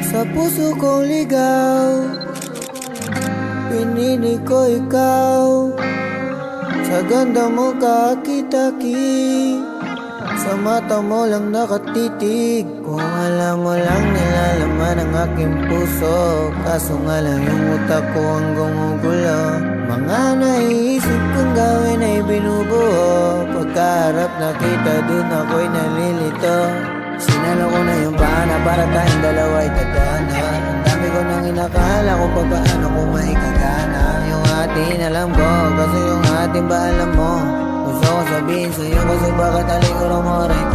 Sa puso kong ligaw, pinili ko ikaw. Sa ganda mo kakitaki, sa mata mo lang nakatitig. Kung alam mo lang nilalaman ang aking puso, kaso nga lang yung utak ko ang gumugulo. Mga naiisip kong gawin ay binubuo, pagkaharap na kita dun ako'y nalilito. Sinalo ko na yung bana para tayong dalawa ay tatana. Ang dami ko nang inakala kung paano ko maikagana. Yung atin alam ko, kasi yung atin ba alam mo? Gusto ko sabihin sa'yo kasi bakit aliguro mo rin